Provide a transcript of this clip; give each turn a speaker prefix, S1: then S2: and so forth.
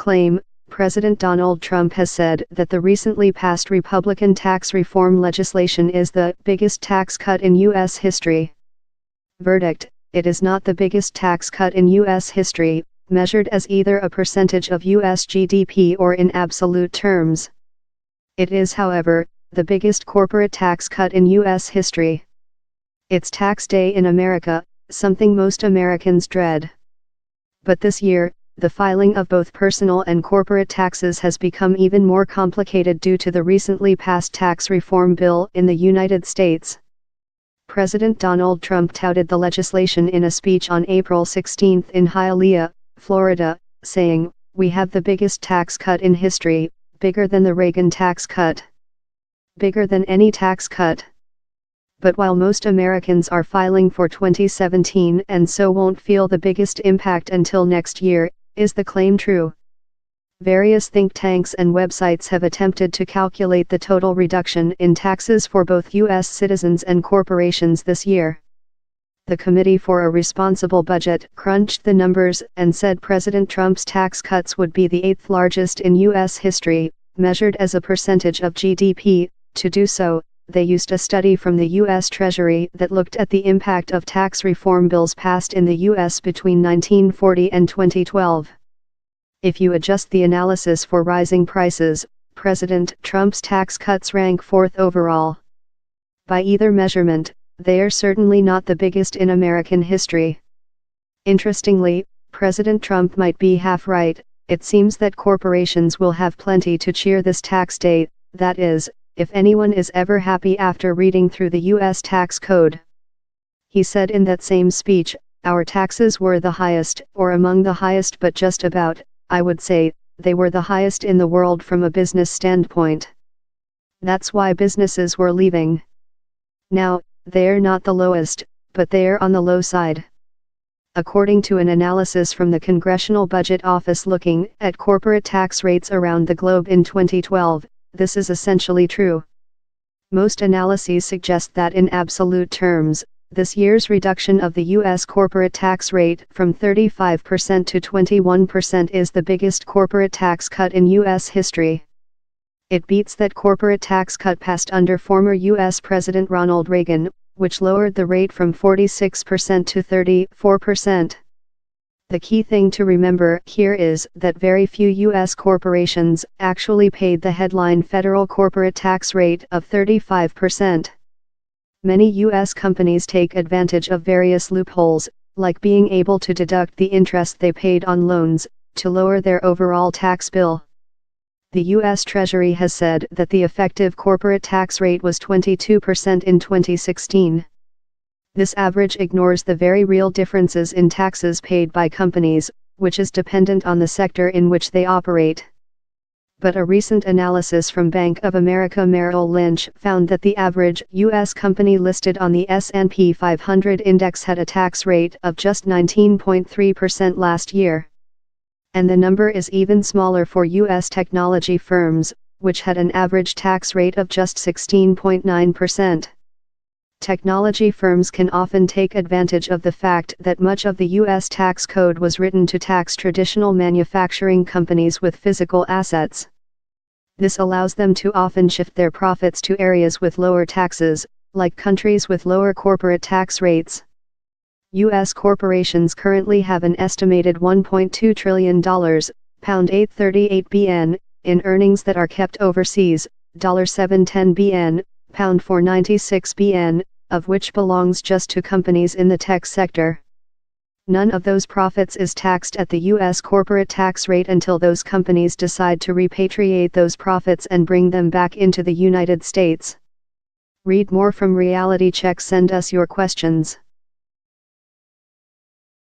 S1: claim, President Donald Trump has said that the recently passed Republican tax reform legislation is the biggest tax cut in U.S. history. Verdict: it is not the biggest tax cut in U.S. history, measured as either a percentage of U.S. GDP or in absolute terms. It is, however, the biggest corporate tax cut in U.S. history. It's tax day in America, something most Americans dread. But this year, the filing of both personal and corporate taxes has become even more complicated due to the recently passed tax reform bill in the United States. President Donald Trump touted the legislation in a speech on April 16 in Hialeah, Florida, saying, "We have the biggest tax cut in history, bigger than the Reagan tax cut. Bigger than any tax cut." But while most Americans are filing for 2017 and so won't feel the biggest impact until next year, is the claim true? Various think tanks and websites have attempted to calculate the total reduction in taxes for both U.S. citizens and corporations this year. The Committee for a Responsible Budget crunched the numbers and said President Trump's tax cuts would be the eighth largest in U.S. history, measured as a percentage of GDP. To do so, they used a study from the U.S. Treasury that looked at the impact of tax reform bills passed in the U.S. between 1940 and 2012. If you adjust the analysis for rising prices, President Trump's tax cuts rank fourth overall. By either measurement, they are certainly not the biggest in American history. Interestingly, President Trump might be half right. It seems that corporations will have plenty to cheer this tax day, that is, if anyone is ever happy after reading through the U.S. tax code. He said in that same speech, "Our taxes were the highest, or among the highest, but just about, I would say, they were the highest in the world from a business standpoint. That's why businesses were leaving. Now, they're not the lowest, but they're on the low side." According to an analysis from the Congressional Budget Office looking at corporate tax rates around the globe in 2012, this is essentially true. Most analyses suggest that in absolute terms, this year's reduction of the U.S. corporate tax rate from 35% to 21% is the biggest corporate tax cut in U.S. history. It beats that corporate tax cut passed under former U.S. President Ronald Reagan, which lowered the rate from 46% to 34%. The key thing to remember here is that very few U.S. corporations actually paid the headline federal corporate tax rate of 35%. Many U.S. companies take advantage of various loopholes, like being able to deduct the interest they paid on loans, to lower their overall tax bill. The U.S. Treasury has said that the effective corporate tax rate was 22% in 2016. This average ignores the very real differences in taxes paid by companies, which is dependent on the sector in which they operate. But a recent analysis from Bank of America Merrill Lynch found that the average U.S. company listed on the S&P 500 index had a tax rate of just 19.3% last year. And the number is even smaller for U.S. technology firms, which had an average tax rate of just 16.9%. Technology firms can often take advantage of the fact that much of the U.S. tax code was written to tax traditional manufacturing companies with physical assets. This allows them to often shift their profits to areas with lower taxes, like countries with lower corporate tax rates. U.S. corporations currently have an estimated $1.2 trillion, £838 billion, in earnings that are kept overseas, $710 billion, £496 billion, of which belongs just to companies in the tech sector. None of those profits is taxed at the U.S. corporate tax rate until those companies decide to repatriate those profits and bring them back into the United States. Read more from Reality Check. Send us your questions.